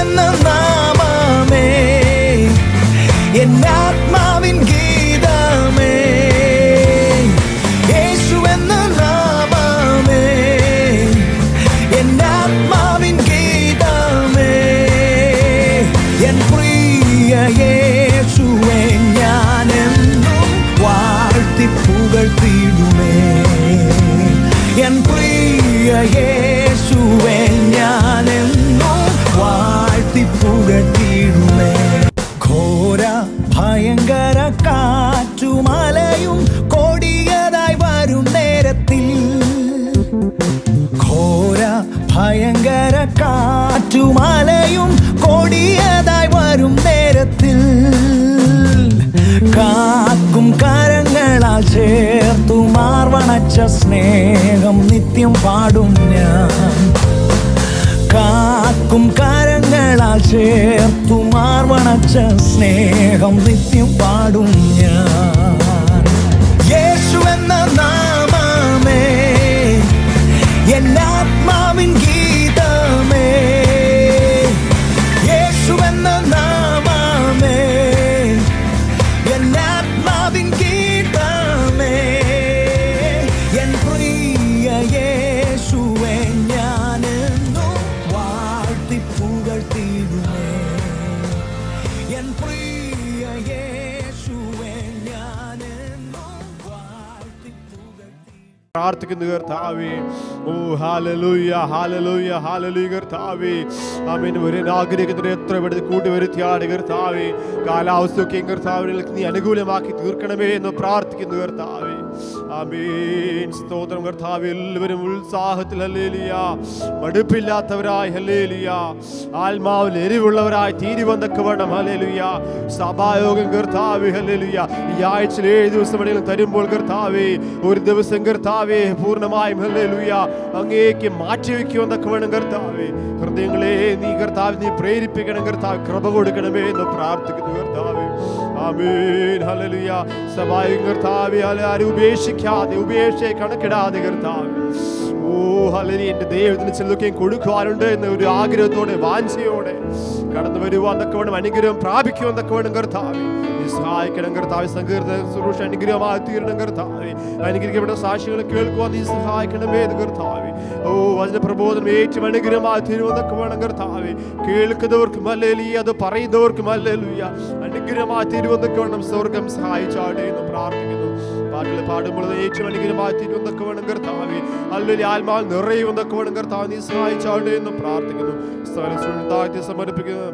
യേശുവെന്ന നാമമേ എന്നാത്മാവിൻ ഗീതമേ, യേശുവെന്ന നാമമേ എന്നാത്മാവിൻ ഗീതമേ, N പ്രിയ യേശുവേ ഞാനെന്നും വാഴ്ത്തി പുകഴ്ത്തിടുമേ, എൻ പ്രിയ യേശുവേ ഞാനെന്നും വാഴ്ത്തി പുകഴ്ത്തിടുമേ. ഘോര ഭയങ്കര കാറ്റുമലയും കൊടിയതായി വരും നേരത്തിൽ, ഘോര ഭയങ്കര കാറ്റുമലയും കൊടിയതായി വരും നേരത്തിൽ, കാക്കും കരങ്ങളാൽ ചേർത്തു മാർവണച്ച സ്നേഹം നിത്യം പാടും ഞാൻ, കാക്കും കരങ്ങളാൽ ചേർത്തു മാർവണച്ച സ്നേഹം നിത്യം പാടും ഞാൻ. യേശുവെന്ന നാമമേ എന്നാത്മാവിൻ ഗീതമേ, യേശുവെന്ന നാമമേ എന്നാത്മാവിൻ ഗീതമേ, എൻ പ്രിയ യേശുവേ ഞാനെന്നും വാഴ്ത്തി പുകഴ്ത്തിടുമേ, എൻ പ്രിയ യേശുവേ ഞാനെന്നും വാഴ്ത്തി പുകഴ്ത്തി. പ്രാർത്ഥിക്കുന്നു കർത്താവേ. ഓ ഹല്ലേലൂയ ഹല്ലേലൂയ ഹല്ലേലൂയ കർത്താവേ. ആമേൻ. ഒരു ആഗ്രഹിക്കുന്നതിന് എത്ര പെടുത്തി കൂട്ടി വരുത്തിയാണ് കർത്താവേ. കാലാവസ്ഥയൊക്കെ കർത്താവിനെ നീ അനുകൂലമാക്കി തീർക്കണമേ എന്ന് പ്രാർത്ഥിക്കുന്നു കർത്താവേ. ആമേൻ. സ്തോത്രം കർത്താവേ. എല്ലാവരും ഉത്സാഹത്തിൽ ഹല്ലേലൂയ, മടുപ്പില്ലാത്തവരായി ഹല്ലേലൂയ, ആത്മാവിൽ എരിവുള്ളവരായി തീരുവന്നൊക്കെ വേണം ഹല്ലേലൂയ. സഭായോഗം കർത്താവേ ഹല്ലേലൂയ ഈ ആഴ്ചയിൽ 7 ദിവസം എവിടെയെങ്കിലും തരുമ്പോൾ കർത്താവേ, ഒരു ദിവസം കർത്താവേ പൂർണ്ണമായും ഹല്ലേലൂയ അങ്ങേക്ക് മാറ്റിവെക്കുമെന്നൊക്കെ വേണം കർത്താവേ. ഹൃദയങ്ങളെ നീ കർത്താവ് നീ പ്രേരിപ്പിക്കണം കർത്താവ്, കൃപ കൊടുക്കണമേ എന്ന് പ്രാർത്ഥിക്കുന്നു കർത്താവേ. Amen hallelujah. സഭായോഗം കർത്താവേ ആരും ഉപേക്ഷിക്കാതെ ഉപേക്ഷയെ കണക്കിടാതെ കർത്താവേ. ഓ ഹല്ലേലൂയ. എൻ്റെ ദൈവത്തിന് ചിലതൊക്കെയും കൊടുക്കുവാനുണ്ട് എന്ന ഒരു ആഗ്രഹത്തോടെ വാഞ്ചയോടെ കടന്നു വരുവാന്നൊക്കെ വേണം, അനുഗ്രഹം പ്രാപിക്കുമെന്നൊക്കെ വേണം കർത്താവേ. സഹായിക്കണം കർത്താവേ. സങ്കീർത്തന ശുശ്രൂഷ അനുഗ്രഹമായി തീരണം കർത്താവേ. അനുഗ്രഹിക്കപ്പെട്ട സാക്ഷികളെ കേൾക്കുവാൻ നീ സഹായിക്കണമേ കർത്താവേ. ഓ വചന പ്രബോധനം ഏറ്റവും അനുഗ്രഹമായി തീരുമെന്നൊക്കെ വേണം കർത്താവേ. കേൾക്കുന്നവർക്കും ഹല്ലേലൂയ, അത് പറയുന്നവർക്കും ഹല്ലേലൂയ അനുഗ്രഹമായി തീരുമെന്നൊക്കെ വേണം. സ്വർഗം സഹായിച്ചാട്ടെ എന്ന് പ്രാർത്ഥിക്കുന്നു. പാട്ടുകൾ പാടുമ്പോൾ ഏറ്റവും അനുഗ്രഹമായി തീരുമെന്നൊക്കെ വേണം കർത്താവേ. ഹല്ലേലൂയ. ആത്മാവിൽ നിറയുമെന്നൊക്കെ വേണം കർത്താവ് നീ സഹായിച്ചാട്ടെ എന്ന് പ്രാർത്ഥിക്കുന്നു. താഴ്ത്തി സമർപ്പിക്കുന്ന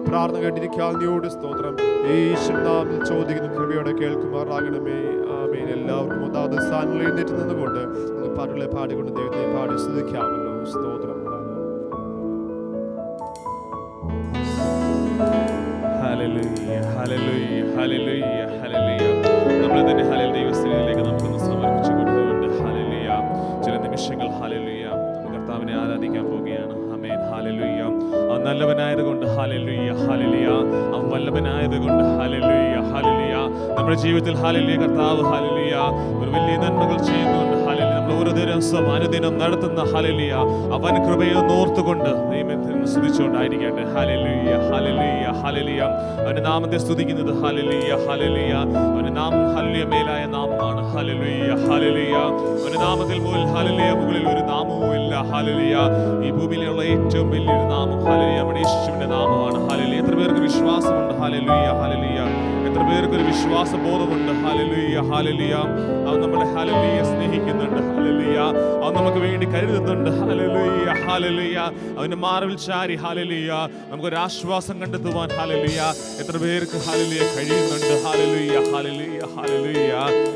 പ്രാർത്ഥന കേട്ടിരിക്കാൻ നീയോട് സ്തോത്രം. യേശുവിൻ നാമത്തിൽ ചോദിക്കുന്നു, കൃപയോടെ കേൾക്കുമാറാകണമേ. ആമേൻ. എല്ലാവർക്കും അതാത് സ്ഥാനങ്ങളിൽ എഴുന്നേറ്റ് നിന്നുകൊണ്ട് നിങ്ങൾ പാട്ടുകളെ പാടിക്കൊണ്ട് ദൈവത്തെ പാടി സ്തുതിക്കാമല്ലോ. സ്തോത്രം. ഹല്ലേലൂയ ഹല്ലേലൂയ ഹല്ലേലൂയ ഹല്ലേലൂയ. നമ്മൾ തന്നെ ഹല്ലേലൂയ ദൈവസ്ഥിതിയിലേക്ക് നമുക്കൊന്ന് സമർപ്പിച്ചു കൊടുത്തുകൊണ്ട് ഹല്ലേലൂയ ചില നിമിഷങ്ങൾ ഹല്ലേലൂയ നമുക്ക് കർത്താവിനെ ആരാധിക്കാൻ പോവുകയാണ്. ആമേൻ. ഹല്ലേലൂയ. അവൻ നല്ലവനായതുകൊണ്ട് ഹല്ലേലൂയ ഹല്ലേലൂയ, അവൻ വല്ലഭനായതുകൊണ്ട് ഹല്ലേലൂയ ഹല്ലേലൂയ. നമ്മുടെ ജീവിതത്തിൽ ഹല്ലേലൂയ കർത്താവ് ഹല്ലേലൂയ ഒരു വലിയ നന്മകൾ ചെയ്യുന്നുണ്ട് ഹല്ലേലൂയ. നമ്മൾ ഓരോ ദിവസം അനുദിനം നടത്തുന്ന ഹല്ലേലൂയ അവൻ കൃപയെ ഓർത്തുകൊണ്ട് ദൈവത്തെ സ്തുതിച്ചുകൊണ്ടായിരിക്കട്ടെ. ഹല്ലേലൂയ ഹല്ലേലൂയ ഹല്ലേലൂയ. അവന്റെ നാമത്തെ സ്തുതിക്കുന്നത് ഹല്ലേലൂയ ഹല്ലേലൂയ. അവന്റെ നാമം ഹല്ലേലൂയ മേലായ നാമമാണ്. ഹല്ലേലൂയ ഹല്ലേലൂയ. അവന്റെ നാമത്തിൽ പോൽ ഹല്ലേലൂയ മുകളിൽ ഒരു നാമവും ഇല്ല. ഹല്ലേലൂയ. ഈ ഭൂമിയിലുള്ള ഏറ്റവും വലിയൊരു നാമം ഹല്ലേലൂയ നമ്മുടെ യേശുവിന്റെ നാമമാണ്. ഹല്ലേലൂയ. എത്ര പേർക്ക് വിശ്വാസമുണ്ട്? ഹല്ലേലൂയ ഹല്ലേലൂയ. എത്ര പേർക്ക് ഒരു വിശ്വാസ ബോധമുണ്ട്? ഹല്ലേലൂയ ഹല്ലേലൂയ. അവൻ നമ്മളെ ഹല്ലേലൂയ സ്നേഹിക്കുന്നുണ്ട്. ഹല്ലേലൂയ. അവൻ നമുക്ക് വേണ്ടി കരുതുന്നുണ്ട്. ഹല്ലേലൂയ ഹല്ലേലൂയ. അവന്റെ മാർവിൽ ചാരി ഹല്ലേലൂയ നമുക്കൊരു ആശ്വാസം കണ്ടെത്തുവാൻ ഹല്ലേലൂയ എത്ര പേർക്ക് ഹല്ലേലൂയ കഴിയുന്നുണ്ട്. ഹല്ലേലൂയ ഹല്ലേലൂയ ഹല്ലേലൂയ.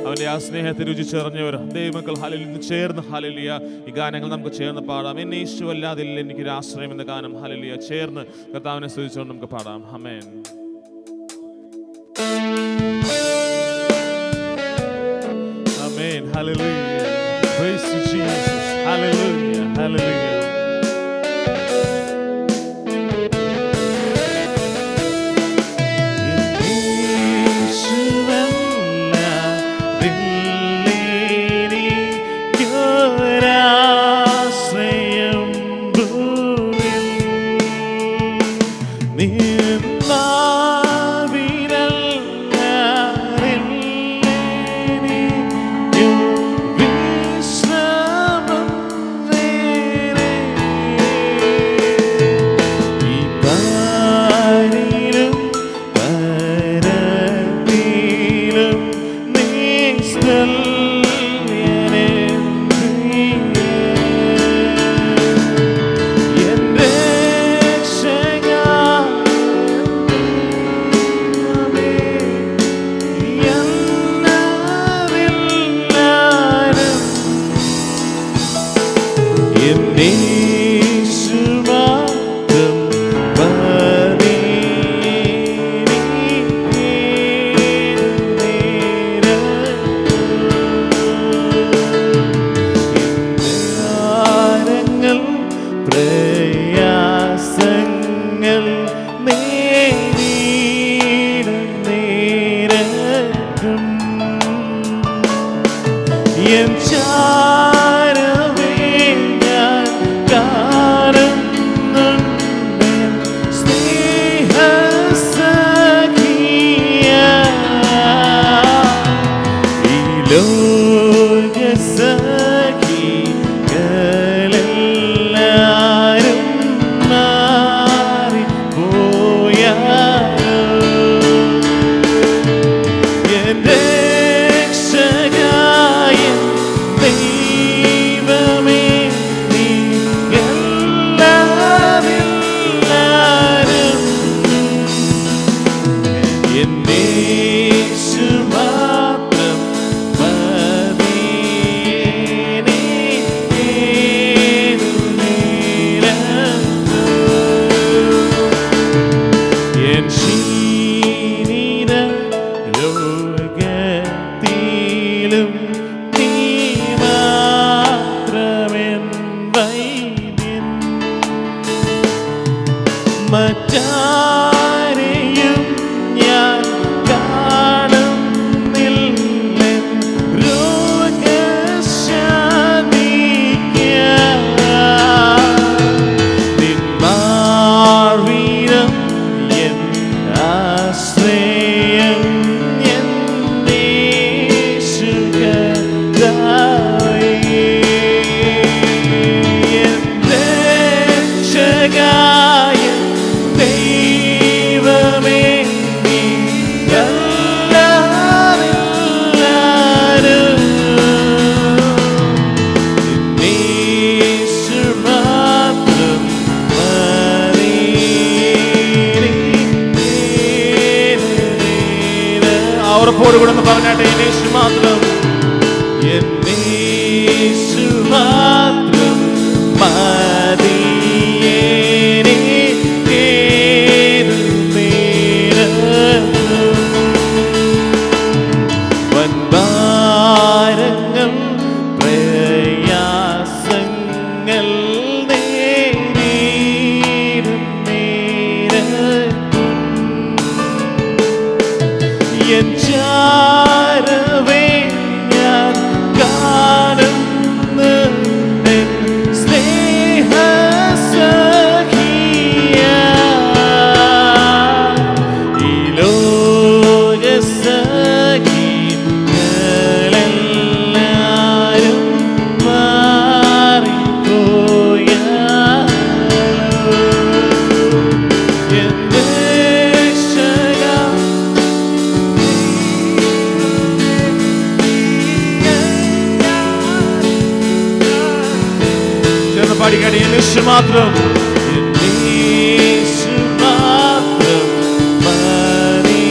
അവന്റെ ആ സ്നേഹത്തെ രുചിച്ചറിഞ്ഞവർ ദൈവമക്കൾ ഹല്ലേലൂയ ചേർന്ന് ഹല്ലേലൂയ ഈ ഗാനങ്ങൾ നമുക്ക് ചേർന്ന് പാടാം. എന്നെ യേശു അല്ലാതില്ല എനിക്കൊരു ആശ്രയം എന്ന ഗാനം ഹല്ലേലൂയ ചേർന്ന് കർത്താവിനെ സ്തുതിച്ചുകൊണ്ട് നമുക്ക് പാടാം. ആമേൻ. Amen. Hallelujah. Praise to Jesus. Hallelujah. Hallelujah. മറ്റാരെയും ഞാൻ കാണുന്നില്ല രോഗശാന്തിക്കാൻ. നിന്മാർവീരം എൻ ആശ്രയം എൻ യേശുകർത്താവേ. എൻ രക്ഷകനായ ദൈവമേ, നീ അല്ലാതെല്ലാരും യേശു മാത്രം മതി. ആ ഉറപ്പോടുകൂടെ ഒന്ന് പറഞ്ഞാട്ടെ, യേശു മാത്രം, യേശു മാത്രം മതി. വൻഭാരങ്ങൾ പ്രയാസങ്ങൾ നേരിടും നേരത്തും എൻ ചാരവേ ഞാൻ കാണുന്നു നിൻ സ്നേഹസഖിയാ. ഈ ലോകസഖികളെല്ലാരും മാറിപ്പോയാലും എൻ രക്ഷകനാ ചേർന്ന് പാടിക്കാടി, യേശു മാത്രം, യേശു മാത്രം മതി.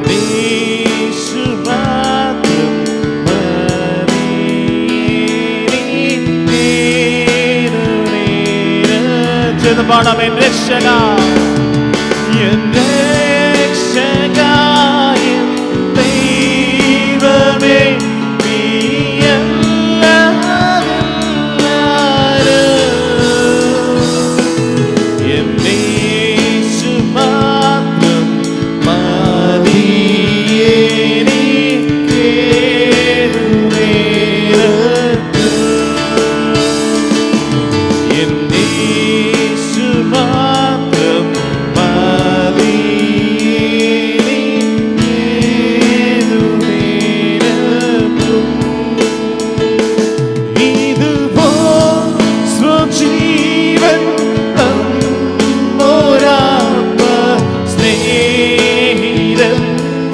യേശു മാത്രം മതി. ചേർന്ന് പാടാം, എൻ രക്ഷക, എൻ രക്ഷകനായ ദൈവമേ, നീ അല്ലാതെല്ലാരും എൻ യേശു മാത്രം മതി. എനിക്കേതു നേരത്തും എൻ യേശു മാത്രം മതി. എനിക്കേതു നേരത്തും ഇതുപോൽ സ്വജീവൻ തന്നോരാത്മ സ്നേഹിതൻ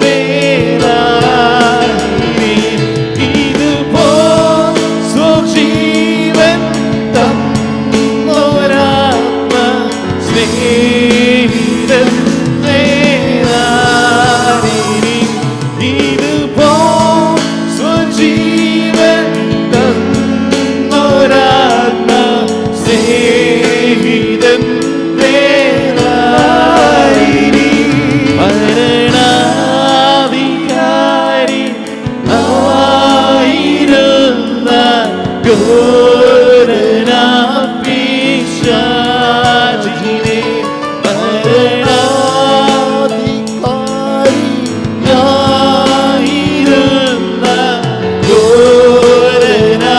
വേറായിനി. ഇതുപോൽ സ്വജീവൻ തന്നോരാത്മ സ്നേഹിതൻ വേറായിനി. ഇതുപോൽ സ്വജീവൻ തന്നോരാത്മ സ്നേഹിതൻ വേറായിനി. മരണാധികാരി ആയിരുന്ന ഘോരനാം പിശാചിനെ, മരണാധികാരിയായിരുന്ന ഘോരനാം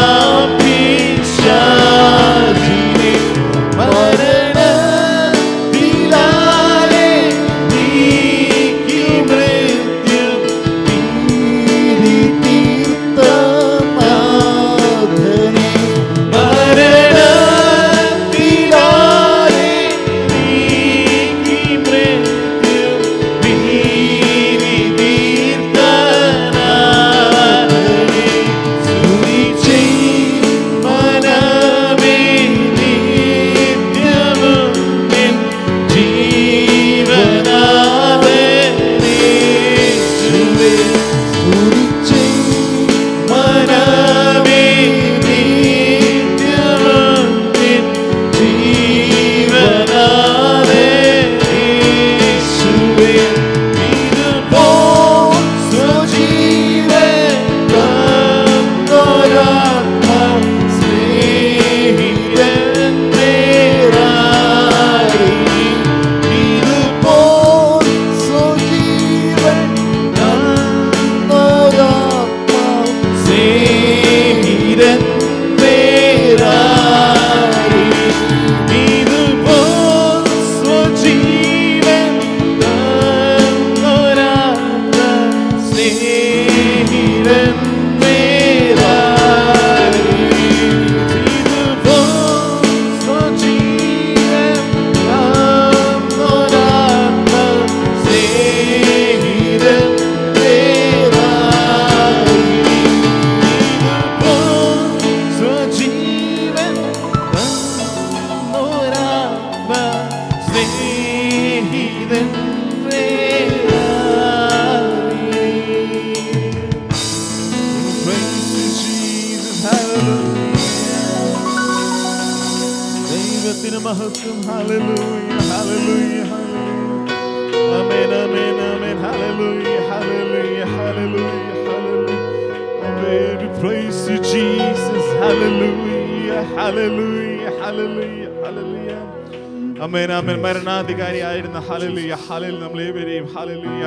പിശാചിനെ, മരണത്തിലാലെ നീക്കി മൃത്യു ഭീതി തീർത്ത നാഥനെ, നാമത്തിന് മഹത്വം. ഹല്ലേലൂയ ഹല്ലേലൂയ ഹല്ലേലൂയ. ആമേൻ ആമേൻ ആമേൻ. ഹല്ലേലൂയ ഹല്ലേലൂയ ഹല്ലേലൂയ ഹല്ലേലൂയ. Amen. We praise you, Jesus. Hallelujah hallelujah hallelujah hallelujah. ആമേൻ ആമേൻ. മരണാധികാരിയായിരുന്ന ഹല്ലേലൂയ ഹല്ലേലൂയ നമ്മളേവരെയും ഹല്ലേലൂയ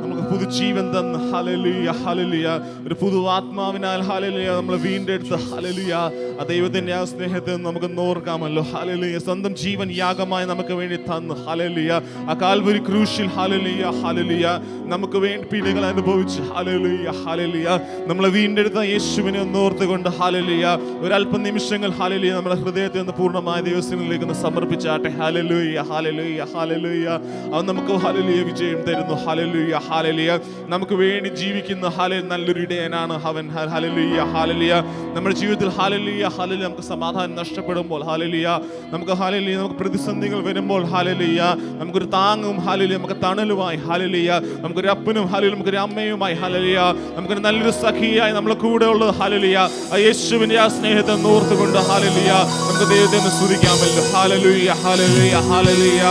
നമുക്ക് പുതുജീവൻ തന്ന ഹല്ലേലൂയ ഹല്ലേലൂയ ഒരു പുതു ആത്മാവിനാൽ ഹല്ലേലൂയ നമ്മളെ വീണ്ടെടുത്ത ഹല്ലേലൂയ ആ ദൈവത്തിന്റെ ആ സ്നേഹത്തെ നമുക്ക് ഓർക്കാമല്ലോ. ഹല്ലേലൂയ സ്വന്തം ജീവൻ യാഗമായി നമുക്ക് വേണ്ടി തന്നു. ഹല്ലേലൂയ ആ കാൽവരി ക്രൂശിൽ ഹല്ലേലൂയ ഹല്ലേലൂയ നമുക്ക് വേണ്ടി പീഡകൾ അനുഭവിച്ച് ഹല്ലേലൂയ ഹല്ലേലൂയ നമ്മളെ വീണ്ടെടുത്ത യേശുവിനെ ഓർത്തുകൊണ്ട് ഹല്ലേലൂയ ഒരല്പ നിമിഷങ്ങൾ ഹല്ലേലൂയ നമ്മുടെ ഹൃദയത്തെ ഒന്ന് പൂർണ്ണമായ ദൈവത്തിലേക്ക് ഒന്ന് സമർപ്പിച്ചാട്ടെ. ഹല്ലേലൂയ ഹല്ലേലൂയ ഹല്ലേലൂയ. അവൻ നമുക്ക് ഹല്ലേലൂയ വിജയം തരുന്നു. ഹല്ലേലൂയ ഹല്ലേലൂയ നമുക്ക് വേണ്ടി ജീവിക്കുന്ന ഹല്ലേലൂയ നല്ലൊരു ഇടയനാണ് അവൻ. ഹല്ലേലൂയ ഹല്ലേലൂയ നമ്മുടെ ജീവിതത്തിൽ ഹല്ലേലൂയ ഹല്ലേലൂയ നമുക്ക് സമാധാനം നഷ്ടപ്പെടുമ്പോൾ ഹല്ലേലൂയ നമുക്ക് ഹല്ലേലൂയ നമുക്ക് പ്രതിസന്ധികൾ വരുമ്പോൾ ഹല്ലേലൂയ നമുക്കൊരു താങ്ങും ഹല്ലേലൂയ നമുക്ക് തണലുമായി ഹല്ലേലൂയ നമുക്കൊരു അപ്പനും ഹല്ലേലൂയ നമുക്കൊരു അമ്മയുമായി ഹല്ലേലൂയ നമുക്കൊരു നല്ലൊരു സഖിയായി നമ്മളെ കൂടെ ഉള്ളത് ഹല്ലേലൂയ ആ യേശുവിന്റെ ആ സ്നേഹത്തെ ഓർത്തുകൊണ്ട് ഹല്ലേലൂയ നമുക്ക് ദൈവത്തെ ഒന്ന് സ്തുതിക്കാമല്ലോ. ഹല്ലേലൂയ ഹല്ലേലൂയ ഹല്ലേലൂയ.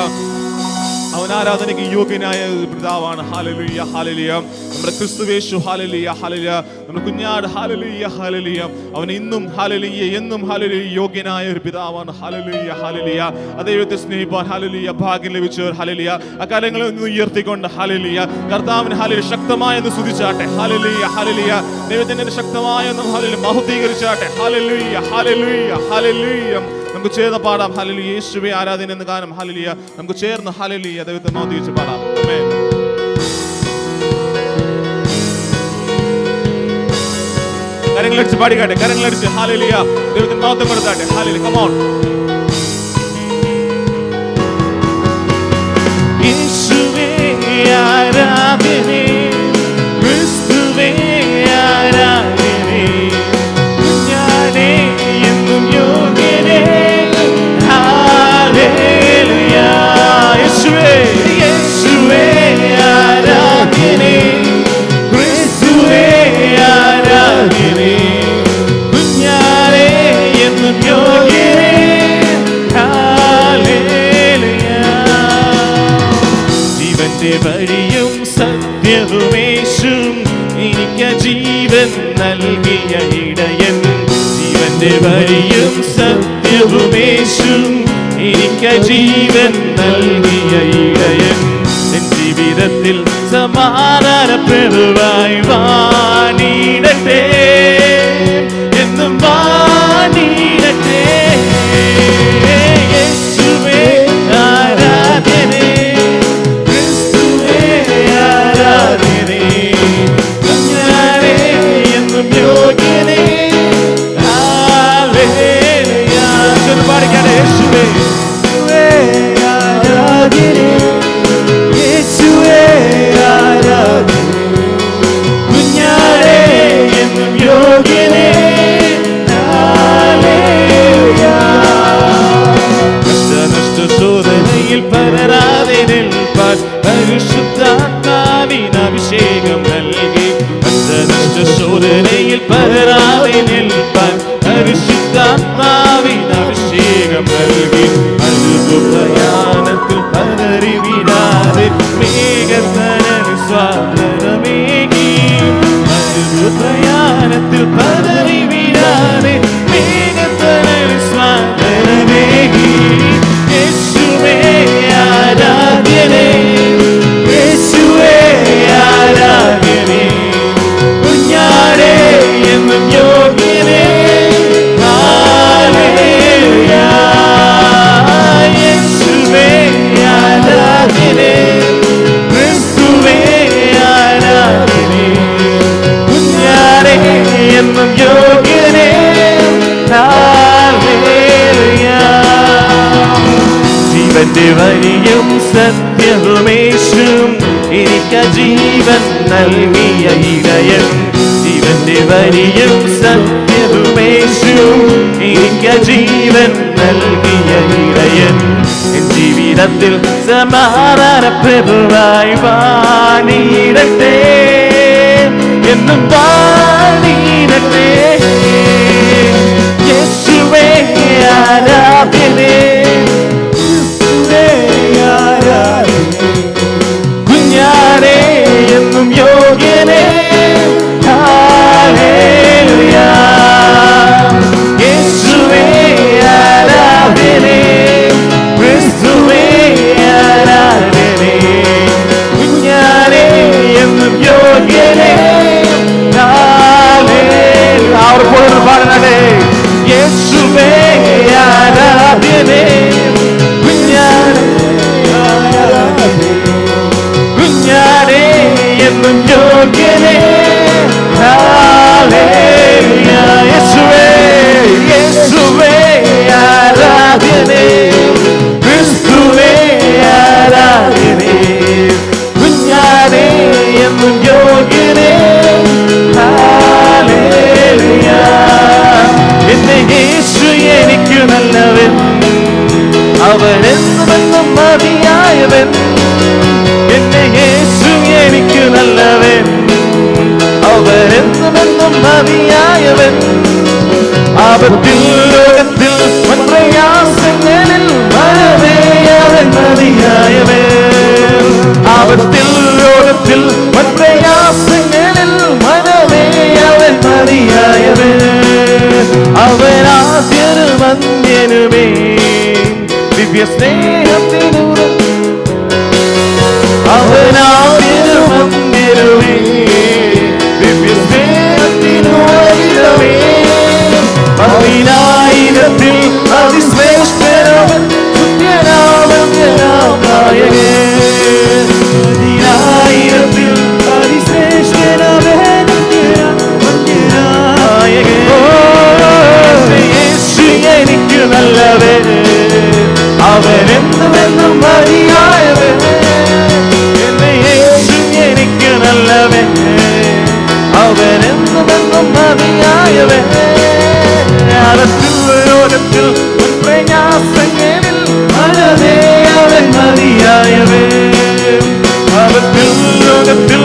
അവൻ ആരാധനയ്ക്ക് യോഗ്യനായ പിതാവാണ്. ഹല്ലേലൂയ ഹല്ലേലൂയ. നമ്മുടെ ക്രിസ്തുവേശു ഹല്ലേലൂയ ഹല്ലേലൂയ നമ്മുടെ കുഞ്ഞാട് ഹല്ലേലൂയ ഹല്ലേലൂയ അവൻ ഇന്നും ഹല്ലേലൂയ എന്നും ഹല്ലേലൂയ യോഗ്യനായ ഒരു പിതാവാണ്. Hallelujah hallelujah. ദൈവത്തെ സ്നേഹിപ്പാൻ ഹല്ലേലൂയ ഭാഗ്യം ലഭിച്ചവർ ഹല്ലേലൂയ അക്കാര്യങ്ങളെ ഒന്ന് ഉയർത്തിക്കൊണ്ട് ഹല്ലേലൂയ കർത്താവിന് ഹല്ലേലൂയ ശക്തമായെന്ന് സ്തുതിച്ചാട്ടെ. ഹല്ലേലൂയ ഹല്ലേലൂയ. ദൈവത്തിന്റെ ശക്തമായെന്ന് ഹല്ലേലൂയ മഹത്വീകരിച്ചാട്ടെ. ഹല്ലേലൂയ ഹല്ലേലൂയ ഹല്ലേലൂയ. നമുക്ക് ചേർന്ന് പാടാം. ഹല്ലേലൂയ യേശുവേ ആരാധന എന്ന ഗാനം ഹല്ലേലൂയ നമുക്ക് ചേർന്ന് ഹല്ലേലൂയ ദൈവത്തെ മഹത്വീകരിച്ച് പാടാം. ആമേൻ. കരങ്ങളടിച്ച് പാടിക്കാട്ടെ. കരങ്ങളടിച്ച് ഹല്ലേലൂയ ദൈവത്തിന് മഹത്വം കൊടുത്താട്ടെ. ഹല്ലേലൂയ. Come on. യേശുവേ ആരാധന ക്രിസ്തുവേ ആരാധന ഞാനേ എന്നും യോഗ്യനേ. ഹല്ലേലൂയ. യേശുവേ യേശുവേ ആരാധന ക്രിസ്തുവേ ആരാധന ഞാനേ എന്നും യോഗ്യനേ. ഹല്ലേലൂയ. ജീവന്റെ വഴിയും സത്യവുമേശും എനിക്ക് ജീവൻ നൽകിയ ഇടയൻ. ജീവന്റെ വഴിയും സത്യവുമേശും എനിക്ക് ജീവൻ നൽകിയ ഇടയൻ. എൻ ജീവിതത്തിൽ സമാധാനപ്രഭുവായി വാണിടട്ടെ എന്നും വാണിടട്ടെ. യേശുവേ ആരാധന ക്രിസ്തുവേ ആരാധന ഞാനേ എന്നും യോഗ്യനേ. ഹല്ലേലൂയ. ചൊല്ലി പാടിക്കാട്ടെ. യേശുവേ ആരാധന യേശുവേ ആരാധന കുഞ്ഞാടേ എന്നും യോഗ്യനേ. ഹല്ലേലൂയ. കഷ്ടനഷ്ട ശോധനയിൽ പതരാതെ നിൽപ്പാൻ പരിശുദ്ധാത്മാവിൻ അഭിഷേകം നൽകി. കഷ്ടനഷ്ട ശോധനയിൽ പതരാതെ നിൽപ്പാൻ പരിശുദ്ധാത്മാവിൻ അഭിഷേകം നൽകി. പ്രയാണത്തിൽ പതറി വിടാതെ മേഘത്തനൽ സ്വാതന്ത്രമേകി. പ്രയാണത്തിൽ പതറി വിടാതെ മേഘത്തനൽ സ്വാതന്ത്രമേകി. യേശുവേ ആരാധന യേശുവേ ആരാധന കുഞ്ഞാടേ എന്നും യോഗ്യനേ. ഹല്ലേലൂയ. യേശുവേ ആരാധന ക്രിസ്തുവേ ആരാധന കുഞ്ഞാടേ എന്നും യോഗ്യനേ. ഹല്ലേലൂയ. ജീവന്റെ വഴിയും സത്യവുമേശും എനിക്ക് ജീവൻ നൽകിയ ഇടയൻ. ജീവന്റെ വഴിയും സത്യവുമേശും എനിക്ക് ജീവൻ നൽകിയ ഇടയൻ. എൻ ജീവിതത്തിൽ സമാധാനപ്രഭുവായി വാണിടട്ടെ എന്നും വാണിടട്ടെ. യേശുവേ ആരാധന യോഗ്യനേ. ഹല്ലേലൂയ. യേശുവേ യേശുവേ ആരാധ്യനേ, ക്രിസ്തുവേ ആരാധ്യനേ, കുഞ്ഞാനേ എന്നും യോഗ്യനേ. ഹല്ലേലൂയ. എന്റെ യേശു എനിക്ക് നല്ലവൻ, അവൻ എന്നുമെന്നും മതിയായവൻ. എന്റെ യേശു എനിക്ക് നല്ലവൻ, അവൻ എന്നുമെന്നും മതിയായവൻ. ആപത്തിൽ ലോകത്തിൽ പ്രയാസങ്ങളിൽ വരവേ അവൻ മതിയായവൻ. ആപത്തിൽ ലോകത്തിൽ പ്രയാസങ്ങളിൽ വരവേ അവൻ മതിയായവൻ. അവൻ ആദ്യനും അന്യനുമേ, ദിവ്യ സ്നേഹത്തിലൂടെ അവൻ ആദ്യനും അന്യനുമേ, ദിവ്യ സ്നേഹത്തിലൂടെ പതിനായിരത്തിൽ അതിശ്രേഷ്ഠനവൻ, തുല്യനാമൻ നായകൻ. പതിനായിരത്തിൽ അതിശ്രേഷ്ഠനവൻ, നായകൻ. യേശു എനിക്ക് നല്ലവൻ, അവൻ എന്നുമെന്നും മതിയായവൻ. എന്റെ യേശു എനിക്ക് നല്ലവൻ, അവൻ എന്നുമെന്നും മതിയായവൻ. ലോകത്തിൽ പ്രയാസങ്ങളിൽ മനമേ അവൻ മതിയായവൻ. ആപത്തിൽ ലോകത്തിൽ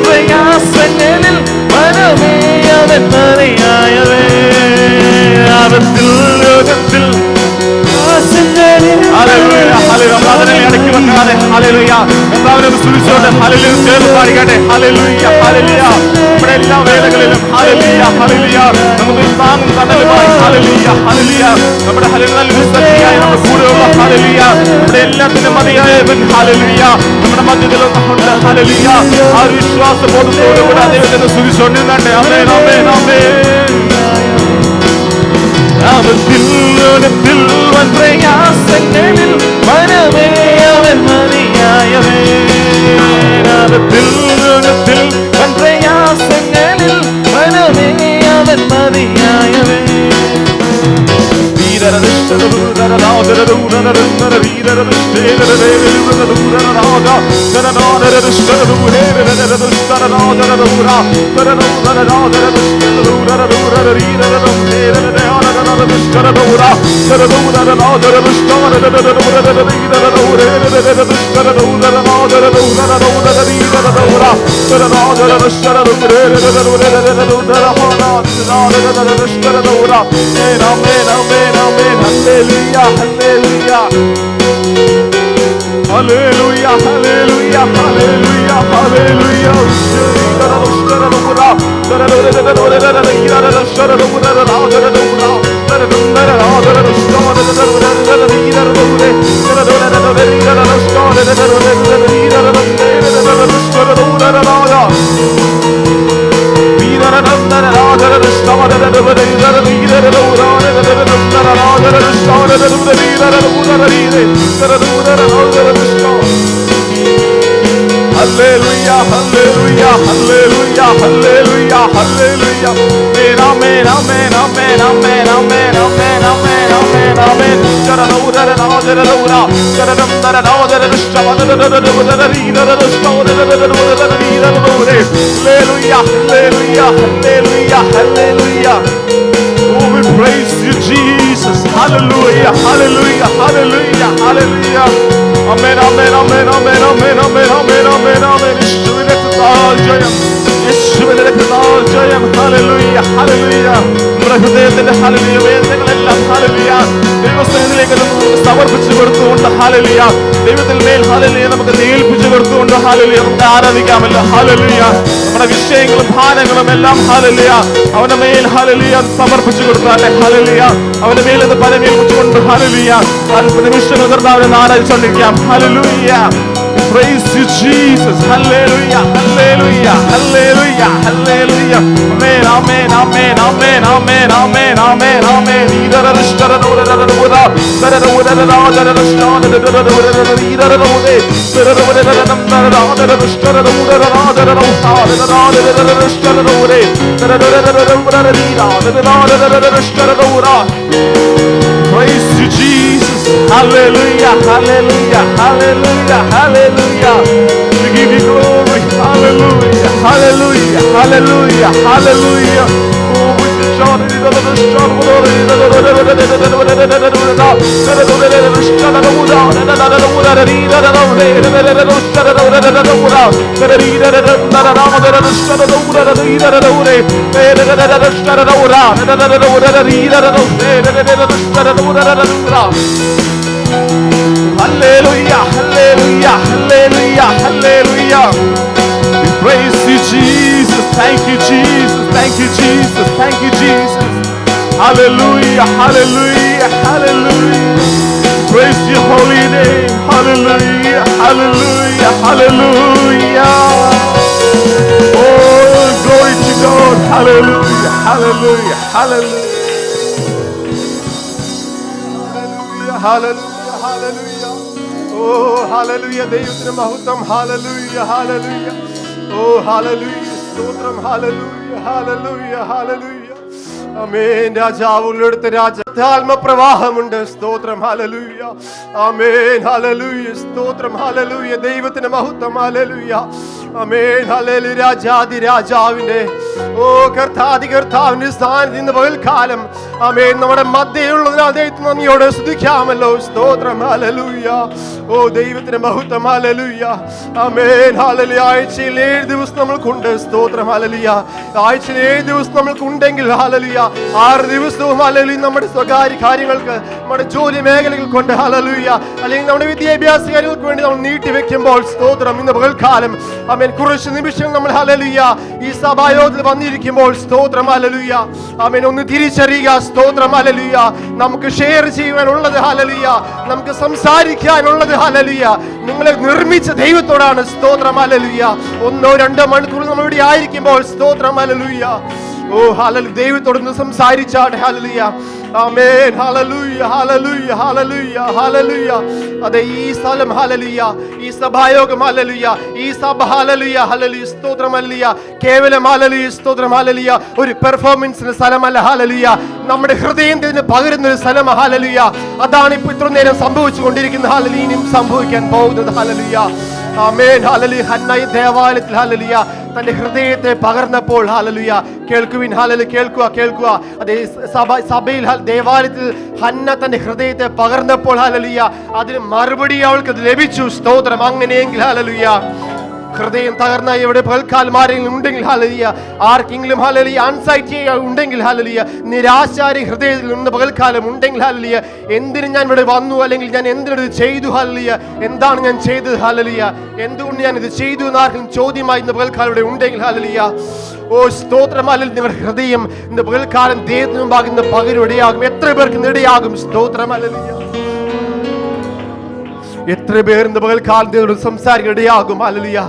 പ്രയാസങ്ങളിൽ മനമേ അവൻ മതിയായവൻ. ആപത്തിൽ ലോകത്തിൽ അടക്കി വെക്കാതെ എല്ലാവരും സുരിച്ചോണ്ട് ഹല്ലേലൂയ ചേർന്ന് പാടിക്കട്ടെ. ഹല്ലേലൂയ ഹല്ലേലൂയ. നമ്മുടെ എല്ലാ വേളകളിലും ഹല്ലേലൂയ ഹല്ലേലൂയ നമുക്ക് താങ്ങും തണലുമായി. ഹല്ലേലൂയ ഹല്ലേലൂയ. നമ്മുടെ ഹല്ലേലൂയ നമ്മുടെ കൂടെയുള്ള ഹല്ലേലൂയ, നമ്മുടെ എല്ലാത്തിനും മതിയായവൻ. ഹല്ലേലൂയ. നമ്മുടെ മധ്യത്തിലൊന്നുണ്ട്. ഹല്ലേലൂയ. ആ ഒരു വിശ്വാസബോധത്തോടുകൂടെ ദൈവത്തെ സുരിച്ചോണ്ടിരുന്നട്ടെ. ആമേൻ ആമേൻ ആമേൻ. ആപത്തിൽ ലോകത്തിൽ പ്രയാസങ്ങളിൽ മനമേ അവൻ മതിയായവൻ. ആപത്തിൽ ലോകത്തിൽ പ്രയാസങ്ങളിൽ മനമേ അവൻ മതിയായവൻ. Hallelujah, hallelujah, hallelujah, hallelujah. Hallelujah, hallelujah, hallelujah, hallelujah, hallelujah. Amen, amen, amen, amen, amen, amen, amen, amen, amen. Hallelujah, hallelujah, hallelujah, hallelujah. Oh, we praise you, Jesus. Hallelujah, hallelujah, hallelujah, hallelujah. Amen, amen, amen, amen, amen, amen, amen, amen, amen. യേശുവിന്റെ കൃപയാൽ ജയം, യേശുവിന്റെ കൃപയാൽ ജയം. Hallelujah, ഹല്ലേലൂയ. നമ്മുടെ ഹൃദയത്തിന്റെ hallelujah വേദനകളെല്ലാം hallelujah ദൈവസന്നിധിയിലേക്ക് നമുക്ക് സമർപ്പിച്ചു കൊടുത്തുകൊണ്ട് ഹല്ലേലൂയ ദൈവത്തിൽ മേൽ ഹല്ലേലൂയ നമുക്ക് ഏൽപ്പിച്ചു കൊടുത്തുകൊണ്ട് ഹല്ലേലൂയ നമുക്ക് ആരാധിക്കാമല്ലോ. ഹല്ലേലൂയ. നമ്മുടെ വിഷയങ്ങളും ഭാരങ്ങളും എല്ലാം ഹല്ലേലൂയ അവന്റെ മേൽ ഹല്ലേലൂയ സമർപ്പിച്ചു കൊടുത്താട്ടെ. ഹല്ലേലൂയ. അവന്റെ മേൽ ഇത് പരമേൽപ്പിച്ചുകൊണ്ട് ഹല്ലേലൂയ അല്പ നിമിഷങ്ങൾ കർത്താവിനെ ആരാധിച്ചുകൊണ്ടിരിക്കാം. Hallelujah. Praise you, Jesus. Hallelujah, hallelujah, hallelujah, hallelujah. Amen, amen, amen, amen, amen, amen, amen, amen. Praise you, Jesus. Hallelujah, hallelujah, hallelujah, hallelujah. We give you glory. Hallelujah, hallelujah, hallelujah, hallelujah. Oh, with the joy, hallelujah, hallelujah, hallelujah, hallelujah. We praise you, Jesus. Thank you, Jesus. Thank you, Jesus. Thank you, Jesus. Hallelujah, hallelujah, hallelujah. Praise your holy name. Hallelujah, hallelujah, hallelujah. Oh, glory to God. Hallelujah, hallelujah, hallelujah. Hallelujah, hallelujah. Oh, hallelujah. ദൈവത്തിന് മഹത്വം. Hallelujah, hallelujah. Oh, hallelujah. സ്തോത്രം. Hallelujah, hallelujah, hallelujah. ആമേൻ. രാജാവുള്ളടുത്ത് രാജാത്മപ്രവാഹമുണ്ട്. സ്തോത്രം. Hallelujah. ആമേൻ. Hallelujah. സ്തോത്രം. Hallelujah. ദൈവത്തിന് മഹത്വം. Hallelujah. ആമേൻ. Hallelujah. രാജാതി രാജാവിന്റെ കർത്താതി കർത്താവിന്റെ സ്ഥാനത്ത് ഇന്ന് പകൽക്കാലം ആമേൻ നമ്മുടെ മധ്യയുള്ളതിനാൽ ദൈവത്തെ നന്ദിയോടെ സ്തുതിക്കാമല്ലോ. സ്തോത്രം. ഹല്ലേലൂയ. ഓ ദൈവത്തിന്റെ മഹത്വം. ഹല്ലേലൂയ. ആമേൻ. ഹല്ലേലൂയ. ആഴ്ചയിൽ 7 ദിവസം നമ്മൾക്കുണ്ട്. സ്തോത്രം. ഹല്ലേലൂയ. ആഴ്ചയിൽ 7 ദിവസം നമ്മൾക്കുണ്ടെങ്കിൽ ഹല്ലേലൂയ 6 ദിവസവും ഹല്ലേലൂയ നമ്മുടെ സ്വകാര്യ കാര്യങ്ങൾക്ക് നമ്മുടെ ജോലി മേഖലകൾ കൊണ്ട് ഹല്ലേലൂയ അല്ലെങ്കിൽ നമ്മുടെ വിദ്യാഭ്യാസ കാര്യങ്ങൾക്ക് വേണ്ടി നമ്മൾ നീട്ടി വെക്കുമ്പോൾ സ്തോത്രം ഇന്ന് പകൽക്കാലം ആമേൻ കുറച്ച് നിമിഷം നമ്മൾ ഹല്ലേലൂയ ഈ സഭായോഗത്തിൽ വന്നിരിക്കുമ്പോൾ സ്തോത്രം. ഹല്ലേലൂയ. ആമേൻ. ഒന്ന് തിരിച്ചറിയുക. സ്തോത്രം. ഹല്ലേലൂയ. നമുക്ക് ഷെയർ ചെയ്യാനുള്ളത് ഹല്ലേലൂയ, നമുക്ക് സംസാരിക്കാനുള്ളത് ഹല്ലേലൂയ നിങ്ങളെ നിർമ്മിച്ച ദൈവത്തോടാണ്. സ്തോത്രം. ഹല്ലേലൂയ. 1-2 മണിക്കൂർ നമ്മൾ ഇവിടെ ആയിരിക്കുമ്പോൾ സ്തോത്രം. ഹല്ലേലൂയ. ഓ ഹല്ലേലൂയ. ദൈവത്തോടൊന്ന് സംസാരിച്ചാട്ടെ. ഹല്ലേലൂയ. ആമേൻ. ഹല്ലേലൂയ, ഹല്ലേലൂയ, ഹല്ലേലൂയ, ഹല്ലേലൂയ. അതെ ഈ സ്ഥലം ഹല്ലേലൂയ, ഈ സഭായോഗം ഹല്ലേലൂയ, ഈ സഭ ഹല്ലേലൂയ, ഹല്ലേലൂയ. സ്തോത്രം. ഹല്ലേലൂയ. കേവലം ഹല്ലേലൂയ സ്തോത്രം. ഹല്ലേലൂയ ഒരു പെർഫോമൻസിന്റെ സ്ഥലമല്ല. ഹല്ലേലൂയ നമ്മുടെ ഹൃദയത്തിന് പകരുന്ന ഒരു സ്ഥലം. ഹല്ലേലൂയ. അതാണ് ഇപ്പോൾ ഇത്ര നേരം സംഭവിച്ചുകൊണ്ടിരിക്കുന്നത്. ഹല്ലേലൂയ ഇനിയും സംഭവിക്കാൻ പോകുന്നത്. ഹല്ലേലൂയ. ആമേൻ. ഹല്ലേലൂയ. ഹന്ന ഈ ദേവാലയത്തിൽ ഹല്ലേലൂയ തന്റെ ഹൃദയത്തെ പകർന്നപ്പോൾ ഹല്ലേലൂയ കേൾക്കുവിൻ. ഹല്ലേലൂയ. കേൾക്കുക, കേൾക്കുക. അതേ സഭയിൽ ദേവാലയത്തിൽ ഹന്ന തന്റെ ഹൃദയത്തെ പകർന്നപ്പോൾ ഹല്ലേലൂയ അതിന് മറുപടി അവൾക്ക് ലഭിച്ചു. സ്തോത്രം. അങ്ങനെയെങ്കിൽ ഹല്ലേലൂയ ഹൃദയം തകർന്ന ഇവിടെ പകൽക്കാലം ആരെങ്കിലും ഉണ്ടെങ്കിൽ ഹല്ലേലൂയ, ആർക്കെങ്കിലും ഹല്ലേലൂയ ആൻസൈറ്റി ഉണ്ടെങ്കിൽ ഹല്ലേലൂയ, നിരാശാരി ഹൃദയത്തിൽ നിന്ന് പകൽക്കാലം ഉണ്ടെങ്കിൽ ഹല്ലേലൂയ എന്തിന് ഞാൻ ഇവിടെ വന്നു, അല്ലെങ്കിൽ ഞാൻ എന്തിനത് ചെയ്തു, ഹല്ലേലൂയ എന്താണ് ഞാൻ ചെയ്തത്, ഹല്ലേലൂയ എന്തുകൊണ്ട് ഞാൻ ഇത് ചെയ്തു എന്ന് ആർക്കും ചോദ്യമായി ഇന്ന് പകൽക്കാലം ഇവിടെ ഉണ്ടെങ്കിൽ ഹല്ലേലൂയ ഓ സ്തോത്രം. ഹല്ലേലൂയ നിങ്ങളുടെ ഹൃദയം ഇന്ന് പകൽക്കാലം ദൈവത്തിന് മുമ്പാകെ ഇന്ന് പകരം ഇടയാകും. എത്ര പേർക്ക് ഇടയാകും? സ്തോത്രം. ഹല്ലേലൂയ. എത്ര പേർ ഇന്ന് പകൽക്കാലം ദൈവത്തോട് സംസാരിക്കാൻ ഇടയാകും? ഹല്ലേലൂയ.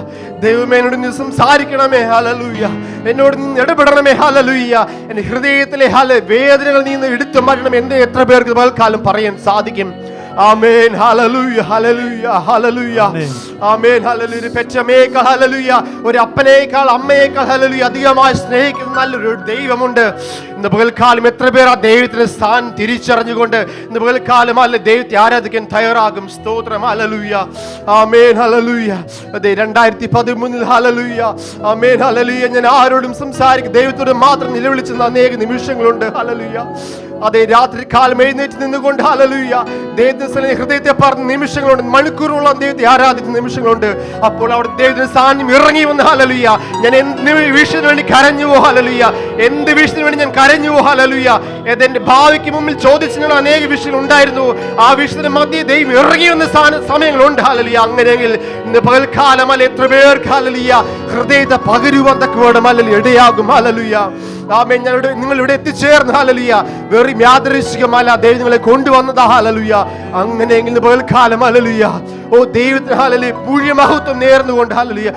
ദൈവമേ എന്നോട് നീ സംസാരിക്കണമേ. ഹല്ലേലൂയ. എന്നോട് നീ ഇടപെടണമേ. ഹല്ലേലൂയ. എന്റെ ഹൃദയത്തിലെ വേദനകൾ നീ എടുത്തു മാറ്റണം എന്ന് എത്ര പേർക്ക് പകൽക്കാലം പറയാൻ സാധിക്കും? ആമേൻ. ഹല്ലേലൂയ, ഹല്ലേലൂയ, ഹല്ലേലൂയ. ആമേൻ. ഹല്ലേലൂയ. ഒരു പെറ്റമ്മയേക്കാൾ ഹല്ലേലൂയ, ഒരു അപ്പനേക്കാൾ അമ്മയേക്കാൾ ഹല്ലേലൂയ അധികമായി സ്നേഹിക്കുന്ന നല്ലൊരു ദൈവമുണ്ട്. ഇന്ന് പകൽക്കാലം എത്ര പേർ ആ ദൈവത്തിന്റെ സ്ഥാനം തിരിച്ചറിഞ്ഞുകൊണ്ട് ഇന്ന് പകൽക്കാലം അല്ല ദൈവത്തെ ആരാധിക്കാൻ തയ്യാറാകും? സ്തോത്രം. ഹല്ലേലൂയ. ആമേൻ. ഹല്ലേലൂയ. അതെ 2013 ഹല്ലേലൂയ. ആമേൻ. ഹല്ലേലൂയ. ഞാൻ ആരോടും സംസാരിക്കും ദൈവത്തോട് മാത്രം നിലവിളിച്ചുന്ന അനേക നിമിഷങ്ങളുണ്ട്. ഹല്ലേലൂയ. അതെ രാത്രി കാലം എഴുന്നേറ്റ് നിന്നുകൊണ്ട് ഹല്ലേലൂയ ദൈവത്തിന്റെ ഹൃദയത്തെ പറഞ്ഞ നിമിഷങ്ങളുണ്ട്. മണിക്കൂറുകളോളം ദൈവത്തെ ആരാധിക്കുന്ന നിമിഷങ്ങളുണ്ട്. അപ്പോൾ അവിടെ ദൈവത്തിന്റെ സാന്നിധ്യം ഇറങ്ങി വന്ന് ഹല്ലേലൂയ ഞാൻ എന്ത് വിഷയത്തിന് വേണ്ടി കരഞ്ഞുവോ, ഹല്ലേലൂയ എന്ത് വിഷയത്തിന് വേണ്ടി ഞാൻ കരഞ്ഞുവോ, ഹല്ലേലൂയ എന്റെ ഭാവിക്ക് മുമ്പിൽ ചോദിച്ചിട്ടുള്ള അനേക വിഷയങ്ങൾ ഉണ്ടായിരുന്നു. ആ വിഷയത്തിന് മധ്യേ ദൈവം ഇറങ്ങി വന്ന സമയങ്ങളുണ്ട്. ഹല്ലേലൂയ. അങ്ങനെയെങ്കിൽ ഇന്ന് ഇന്ന് പകൽക്കാലം അല്ല എത്ര പേർക്ക് ഹല്ലേലൂയ ഹൃദയത്തെ പകരുവാൻ തക്കവണ്ണം ഹല്ലേലൂയ ഇടയാകും. ഹല്ലേലൂയ. ആമേൻ. നിങ്ങൾ ഇവിടെ എത്തിച്ചേർന്ന് ഹല്ലേലൂയ വെറും യാദൃശ്ചികമല്ല, ദൈവം നിങ്ങളെ കൊണ്ടുവന്നതാ. ഹല്ലേലൂയ. അങ്ങനെയെങ്കിൽ പകൽക്കാലം ഹല്ലേലൂയ ദൈവത്തിന് ഹല്ലേലൂയ മുഴുവൻ മഹത്വം നേർന്നുകൊണ്ട് ഹല്ലേലൂയ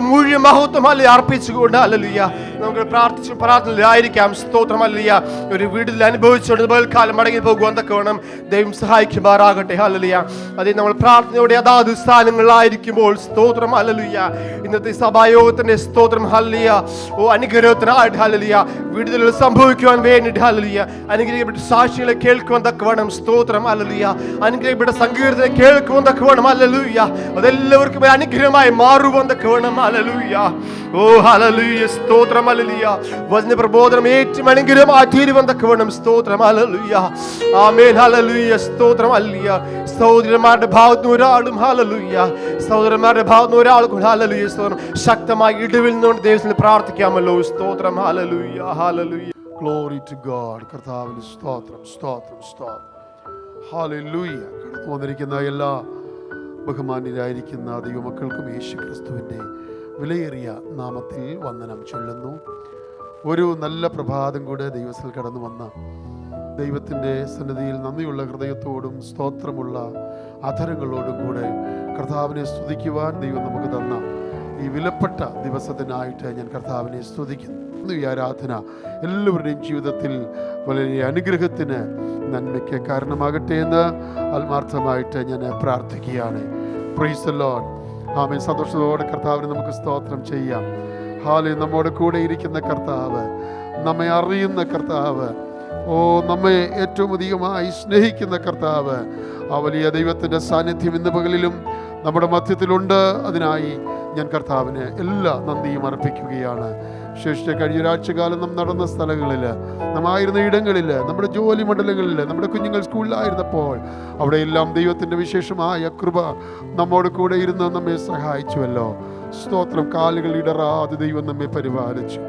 മുഴുവൻ മഹത്വം ഹല്ലേലൂയ അർപ്പിച്ചുകൊണ്ട് ഹല്ലേലൂയ നമുക്ക് പ്രാർത്ഥനയിലായിരിക്കാം. സ്തോത്രം. ഹല്ലേലൂയ. ഒരു വീട്ടിൽ അനുഭവിച്ചുകൊണ്ട് പകൽക്കാലം മടങ്ങി പോകുവാൻ തക്കവണ്ണം ദൈവം സഹായിക്കുമാറാകട്ടെ. ഹല്ലേലൂയ. അതേ നമ്മൾ പ്രാർത്ഥനയോടെ അതാത് സ്ഥാനങ്ങളിലായിരിക്കുമ്പോൾ സ്തോത്രം. ഹല്ലേലൂയ. ഇന്നത്തെ സഭായോഗത്തിന്റെ സ്തോത്രം ഹല്ലേലൂയ അനുഗ്രഹത്തിനായിട്ട് ഹല്ലേലൂയ വിടുതലുകൾ സംഭവിക്കുവാൻ വേണ്ടിയിട്ട് ഹല്ലേലൂയ അനുഗ്രഹിക്കപ്പെട്ട സാക്ഷികളെ കേൾക്കുവാൻ തക്കവണ്ണം സ്തോത്രം. ഹല്ലേലൂയ. അനുഗ്രഹിക്കപ്പെട്ട സങ്കീർത്തനം കേൾക്കുവാൻ തക്കവണ്ണം ഹല്ലേലൂയ അതെല്ലാവർക്കും അനുഗ്രഹമായി മാറുവാൻ തക്കവണ്ണം ഹല്ലേലൂയ. ഓ ഹല്ലേലൂയ. സ്തോത്രം. ഹല്ലേലൂയ. വചന പ്രബോധനം ഏറ്റവും അനുഗ്രഹമായി തീരുവാൻ തക്കവണ്ണം സ്തോത്രം. ഹല്ലേലൂയ. ആമേൻ. ഹല്ലേലൂയ. സ്തോത്രം. ഹല്ലേലൂയ. സഹോദരന്മാരുടെ ഭാഗത്ത് ഒരാളും ഹല്ലേലൂയ സഹോദരന്മാരുടെ ഭാഗത്ത് ഒരാൾക്കും ഹല്ലേലൂയ സ്തോത്രം ശക്തമായി ഇടവിൽ നിന്നുകൊണ്ട് ദൈവത്തിന് പ്രാർത്ഥിക്കാമല്ലോ. സ്തോത്രം. Hallelujah. Hallelujah. Glory to God. കർത്താവിന് സ്തോത്രം, സ്തോത്രം, സ്തോത്രം. ഹല്ലേലൂയ. കടന്നു വന്നിരിക്കുന്ന എല്ലാ ബഹുമാന്യരായിരിക്കുന്ന ദൈവമക്കൾക്കും യേശു ക്രിസ്തുവിൻ്റെ വിലയേറിയ നാമത്തിൽ വന്ദനം ചൊല്ലുന്നു. ഒരു നല്ല പ്രഭാതം കൂടെ ദൈവത്തിൽ കടന്നു വന്ന ദൈവത്തിൻ്റെ സന്നിധിയിൽ നന്ദിയുള്ള ഹൃദയത്തോടും സ്തോത്രമുള്ള അധരങ്ങളോടും കൂടെ കർത്താവിനെ സ്തുതിക്കുവാൻ ദൈവം നമുക്ക് തന്ന ഈ വിലപ്പെട്ട ദിവസത്തിനായിട്ട് ഞാൻ കർത്താവിനെ സ്തുതിക്കുന്നു. ഈ ആരാധന എല്ലാവരുടെയും ജീവിതത്തിൽ വളരെ അനുഗ്രഹത്തിന് നന്മയ്ക്ക് കാരണമാകട്ടെ എന്ന് ആത്മാർത്ഥമായിട്ട് ഞാൻ പ്രാർത്ഥിക്കുകയാണ്. Praise the lord. ആമേൻ. സന്തോഷത്തോടെ കർത്താവിന് നമുക്ക് സ്തോത്രം ചെയ്യാം. ഹല്ലേലൂയ. നമ്മോട് കൂടെ ഇരിക്കുന്ന കർത്താവ്, നമ്മെ അറിയുന്ന കർത്താവ്, നമ്മെ ഏറ്റവും അധികമായി സ്നേഹിക്കുന്ന കർത്താവ്, ആ വലിയ ദൈവത്തിൻ്റെ സാന്നിധ്യം ഇന്ന് പകലിലും നമ്മുടെ മധ്യത്തിലുണ്ട്. അതിനായി ഞാൻ കർത്താവിന് എല്ലാ നന്ദിയും അർപ്പിക്കുകയാണ്. ശേഷിച്ച കഴിഞ്ഞ ഒരാഴ്ചക്കാലം നാം നടന്ന സ്ഥലങ്ങളിൽ, നമ്മായിരുന്ന ഇടങ്ങളിൽ, നമ്മുടെ ജോലി മണ്ഡലങ്ങളിൽ, നമ്മുടെ കുഞ്ഞുങ്ങൾ സ്കൂളിലായിരുന്നപ്പോൾ അവിടെയെല്ലാം ദൈവത്തിൻ്റെ വിശേഷമായ കൃപ നമ്മോട് കൂടെ ഇരുന്ന് നമ്മെ സഹായിച്ചുവല്ലോ. സ്തോത്രം. കാലുകൾ ഇടറാതെ ദൈവം നമ്മെ പരിപാലിച്ചു.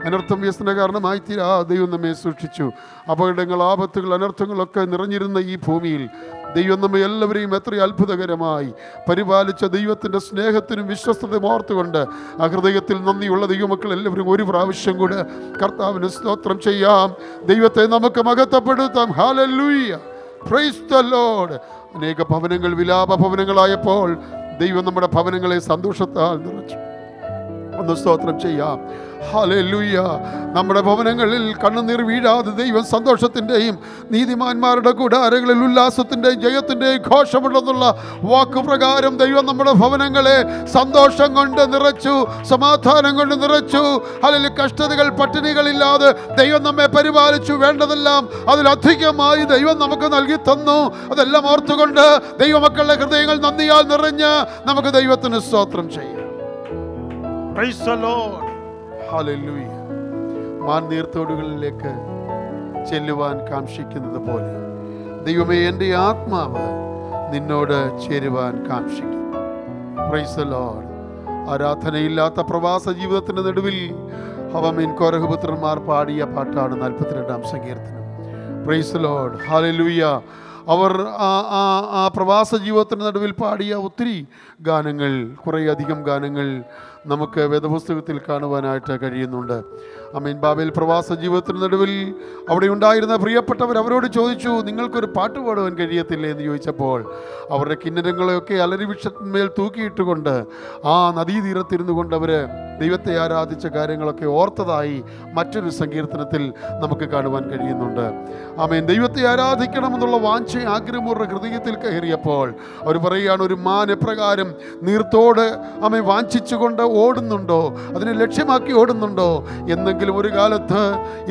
അനർത്ഥം വ്യസന കാരണമായി തീരാ ദൈവം നമ്മെ സൂക്ഷിച്ചു. അപകടങ്ങൾ, ആപത്തുകൾ, അനർത്ഥങ്ങളൊക്കെ നിറഞ്ഞിരുന്ന ഈ ഭൂമിയിൽ ദൈവം നമ്മെ എല്ലാവരെയും എത്ര അത്ഭുതകരമായി പരിപാലിച്ച ദൈവത്തിൻ്റെ സ്നേഹത്തിനും വിശ്വസ്തതയും ഓർത്തുകൊണ്ട് ആ ഹൃദയത്തിൽ നന്ദിയുള്ള ദൈവമക്കൾ എല്ലാവരും ഒരു പ്രാവശ്യം കൂടെ കർത്താവിന് സ്തോത്രം ചെയ്യാം. ദൈവത്തെ നമുക്ക് മഹത്വപ്പെടുത്താം. ഹല്ലേലൂയ. Price the Lord. അനേക ഭവനങ്ങൾ വിലാപ ഭവനങ്ങളായപ്പോൾ ദൈവം നമ്മുടെ ഭവനങ്ങളെ സന്തോഷത്താൽ നിറച്ചു. ഒന്ന് സ്തോത്രം ചെയ്യാം. ഹല്ലേലൂയ. നമ്മുടെ ഭവനങ്ങളിൽ കണ്ണുനീർ വീഴാതെ ദൈവം സന്തോഷത്തിൻ്റെയും നീതിമാന്മാരുടെ കൂടാരങ്ങളിൽ ഉല്ലാസത്തിൻ്റെയും ജയത്തിൻ്റെയും ഘോഷമുണ്ടെന്നുള്ള വാക്കുപ്രകാരം ദൈവം നമ്മുടെ ഭവനങ്ങളെ സന്തോഷം കൊണ്ട് നിറച്ചു, സമാധാനം കൊണ്ട് നിറച്ചു. അല്ലെങ്കിൽ കഷ്ടതകൾ, പട്ടിണികളില്ലാതെ ദൈവം നമ്മെ പരിപാലിച്ചു. വേണ്ടതെല്ലാം അതിലധികമായി ദൈവം നമുക്ക് നൽകി തന്നു. അതെല്ലാം ഓർത്തുകൊണ്ട് ദൈവമക്കളുടെ ഹൃദയങ്ങൾ നന്ദിയാൽ നിറഞ്ഞ് നമുക്ക് ദൈവത്തിന് സ്തോത്രം ചെയ്യാം. Praise the Lord. Hallelujah. മാൻനീർത്തോടുകളിലേക്ക് ചെല്ലുവാൻ കാംക്ഷിക്കുന്നത് പോലെ ദൈവമേ, എൻ്റെ ആത്മാവ് നിന്നോട് ചേരുവാൻ കാംക്ഷിക്കും. Praise the Lord. ആരാധനയില്ലാത്ത പ്രവാസ ജീവിതത്തിൻ്റെ നടുവിൽ ഹവമീൻ കോരഹപുത്രന്മാർ പാടിയ പാട്ടാണ് 42-ാം സങ്കീർത്തനം. Praise the Lord. Hallelujah. അവർ ആ പ്രവാസ ജീവിതത്തിൻ്റെ നടുവിൽ പാടിയ ഒത്തിരി ഗാനങ്ങൾ, കുറേയധികം ഗാനങ്ങൾ നമുക്ക് വേദപുസ്തകത്തിൽ കാണുവാനായിട്ട് കഴിയുന്നുണ്ട്. ആമേൻ. ബാബേൽ പ്രവാസ ജീവിതത്തിന് നടുവിൽ അവിടെ ഉണ്ടായിരുന്ന പ്രിയപ്പെട്ടവർ അവരോട് ചോദിച്ചു, നിങ്ങൾക്കൊരു പാട്ട് പാടുവാൻ കഴിയത്തില്ലേ എന്ന് ചോദിച്ചപ്പോൾ അവരുടെ കിന്നരങ്ങളെയൊക്കെ അലരിവൃക്ഷത്തിന്മേൽ തൂക്കിയിട്ടുകൊണ്ട് ആ നദീതീരത്തിരുന്നു കൊണ്ട് അവർ ദൈവത്തെ ആരാധിച്ച കാര്യങ്ങളൊക്കെ ഓർത്തതായി മറ്റൊരു സങ്കീർത്തനത്തിൽ നമുക്ക് കാണുവാൻ കഴിയുന്നുണ്ട്. ആമേൻ. ദൈവത്തെ ആരാധിക്കണമെന്നുള്ള വാഞ്ച ആഗ്രഹമുള്ള ഹൃദയത്തിൽ കയറിയപ്പോൾ അവർ പറയുകയാണ്, ഒരു മാൻ എപ്രകാരം നീർത്തോട് ആമേൻ വാഞ്ചിച്ചുകൊണ്ട് ഓടുന്നുണ്ടോ, അതിനെ ലക്ഷ്യമാക്കി ഓടുന്നുണ്ടോ. എന്നെങ്കിലും ഒരു കാലത്ത്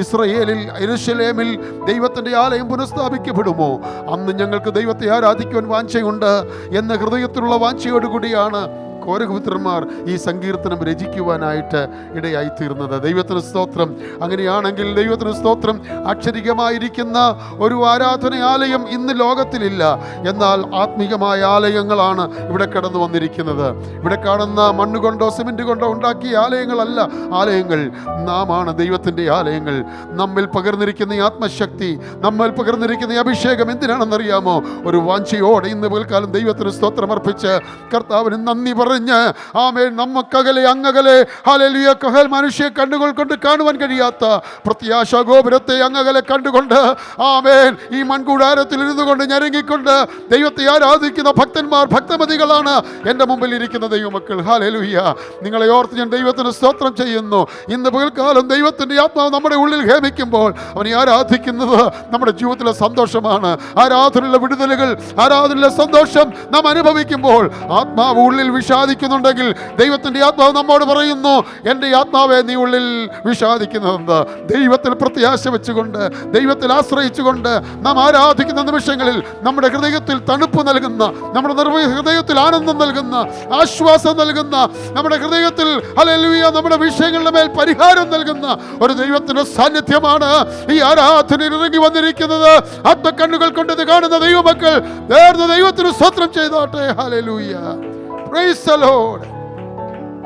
ഇസ്രയേലിൽ, യെരൂശലേമിൽ ദൈവത്തിൻ്റെ ആലയം പുനഃസ്ഥാപിക്കപ്പെടുമോ, അന്ന് ഞങ്ങൾക്ക് ദൈവത്തെ ആരാധിക്കുവാൻ വാഞ്ചയുണ്ട് എന്ന ഹൃദയത്തിലുള്ള വാഞ്ചയോടുകൂടിയാണ് കോരഹപുത്രന്മാർ ഈ സങ്കീർത്തനം രചിക്കുവാനായിട്ട് ഇടയായിത്തീർന്നത്. ദൈവത്തിന് സ്തോത്രം. അങ്ങനെയാണെങ്കിൽ ദൈവത്തിന് സ്തോത്രം. അക്ഷരികമായിരിക്കുന്ന ഒരു ആരാധനാലയം ഇന്ന് ലോകത്തിലില്ല. എന്നാൽ ആത്മീകമായ ആലയങ്ങളാണ് ഇവിടെ കടന്നു വന്നിരിക്കുന്നത്. ഇവിടെ കാണുന്ന മണ്ണുകൊണ്ടോ സിമെന്റ് കൊണ്ടോ ഉണ്ടാക്കിയ ആലയങ്ങളല്ല ആലയങ്ങൾ. നാമാണ് ദൈവത്തിൻ്റെ ആലയങ്ങൾ. നമ്മിൽ പകർന്നിരിക്കുന്ന ഈ ആത്മശക്തി, നമ്മിൽ പകർന്നിരിക്കുന്ന ഈ അഭിഷേകം എന്തിനാണെന്നറിയാമോ? ഒരു വാഞ്ചയോടെ ഇന്ന് പകൽക്കാലം ദൈവത്തിന് സ്തോത്രം അർപ്പിച്ച് കർത്താവിന് നന്ദി തിരിച്ചറിഞ്ഞ് ആമേൻ നമുക്കകലെ അങ്ങകലെ ഹല്ലേലൂയ മനുഷ്യ കണ്ണുകൾ കൊണ്ട് കാണുവാൻ കഴിയാത്ത പ്രത്യാശ ഗോപുരത്തെ അങ്ങകലെ കണ്ടുകൊണ്ട് ആമേൻ ഈ മൺകൂടാരത്തിൽ ഇരുന്നു കൊണ്ട് ഞരങ്ങിക്കൊണ്ട് ദൈവത്തെ ആരാധിക്കുന്ന ഭക്തന്മാർ ഭക്തമതികളാണ് എൻ്റെ മുമ്പിൽ ഇരിക്കുന്ന ദൈവമക്കൾ. ഹല്ലേലൂയ. നിങ്ങളെ ഓർത്ത് ഞാൻ ദൈവത്തിന് സ്തോത്രം ചെയ്യുന്നു. ഇന്ന് പകൽക്കാലം ദൈവത്തിൻ്റെ ആത്മാവ് നമ്മുടെ ഉള്ളിൽ ഹേമിക്കുമ്പോൾ അവനെ ആരാധിക്കുന്നത് നമ്മുടെ ജീവിതത്തിലെ സന്തോഷമാണ്. ആരാധനയിലെ വിടുതലുകൾ, ആരാധനയിലെ സന്തോഷം നാം അനുഭവിക്കുമ്പോൾ ആത്മാവ് ഉള്ളിൽ വിഷാദിക്കുന്നുണ്ടെങ്കിൽ ദൈവത്തിൻ്റെ ആത്മാവ് നമ്മോട് പറയുന്നു, എൻ്റെ ആത്മാവെ നീ ഉള്ളിൽ വിഷാദിക്കുന്നതെന്ത്? ദൈവത്തിൽ പ്രത്യാശ വെച്ചുകൊണ്ട് ദൈവത്തിൽ ആശ്രയിച്ചുകൊണ്ട് നാം ആരാധിക്കുന്ന നിമിഷങ്ങളിൽ നമ്മുടെ ഹൃദയത്തിൽ തണുപ്പ് നൽകുന്ന, നമ്മുടെ ഹൃദയത്തിൽ ആനന്ദം നൽകുന്ന, ആശ്വാസം നൽകുന്ന, നമ്മുടെ ഹൃദയത്തിൽ ഹല്ലേലൂയ നമ്മുടെ വിഷയങ്ങളുടെ മേൽ പരിഹാരം നൽകുന്ന ഒരു ദൈവത്തിന്റെ സാന്നിധ്യമാണ് ഈ ആരാധനയിൽ ഇറങ്ങി വന്നിരിക്കുന്നത്. ആത്മകണ്ണുകൾ കൊണ്ട് ഇത് കാണുന്ന ദൈവമക്കൾ ദൈവത്തിന് സ്തോത്രം ചെയ്തോട്ടെ. Hallelujah. Price the Lord.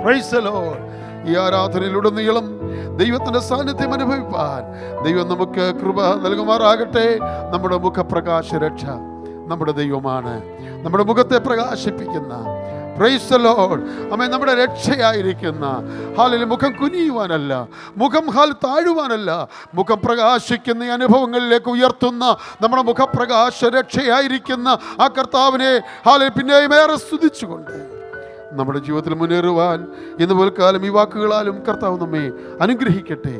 Price the Lord. ഈ ആരാധനയിലുടനീളം ദൈവത്തിൻ്റെ സാന്നിധ്യം അനുഭവിപ്പാൻ ദൈവം നമുക്ക് കൃപ നൽകുമാറാകട്ടെ. നമ്മുടെ മുഖപ്രകാശ രക്ഷ നമ്മുടെ ദൈവമാണ്, നമ്മുടെ മുഖത്തെ പ്രകാശിപ്പിക്കുന്ന, പ്രൈസ് ദി ലോർഡ്, ആമേൻ, നമ്മുടെ രക്ഷയായിരിക്കുന്ന, ഹല്ലേലൂയ, മുഖം കുനിയുവാനല്ല, മുഖം താഴുവാനല്ല, മുഖം പ്രകാശിക്കുന്ന അനുഭവങ്ങളിലേക്ക് ഉയർത്തുന്ന നമ്മുടെ മുഖപ്രകാശ രക്ഷയായിരിക്കുന്ന ആ കർത്താവിനെ ഹല്ലേലൂയ പിന്നെയും ഏറെ സ്തുതിച്ചുകൊണ്ട് നമ്മുടെ ജീവിതത്തിൽ മുന്നേറുവാൻ ഇന്ന് പോൽക്കാലം ഈ വാക്കുകളാലും കർത്താവ് നമ്മെ അനുഗ്രഹിക്കട്ടെ.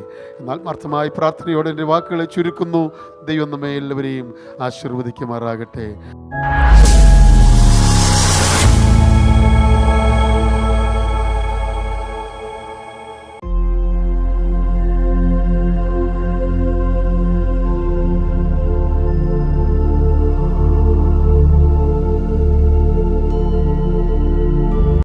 ആത്മാർത്ഥമായി പ്രാർത്ഥനയോടെ എൻ്റെ വാക്കുകളെ ചുരുക്കുന്നു. ദൈവം നമ്മെ എല്ലാവരെയും ആശീർവദിക്കുമാറാകട്ടെ.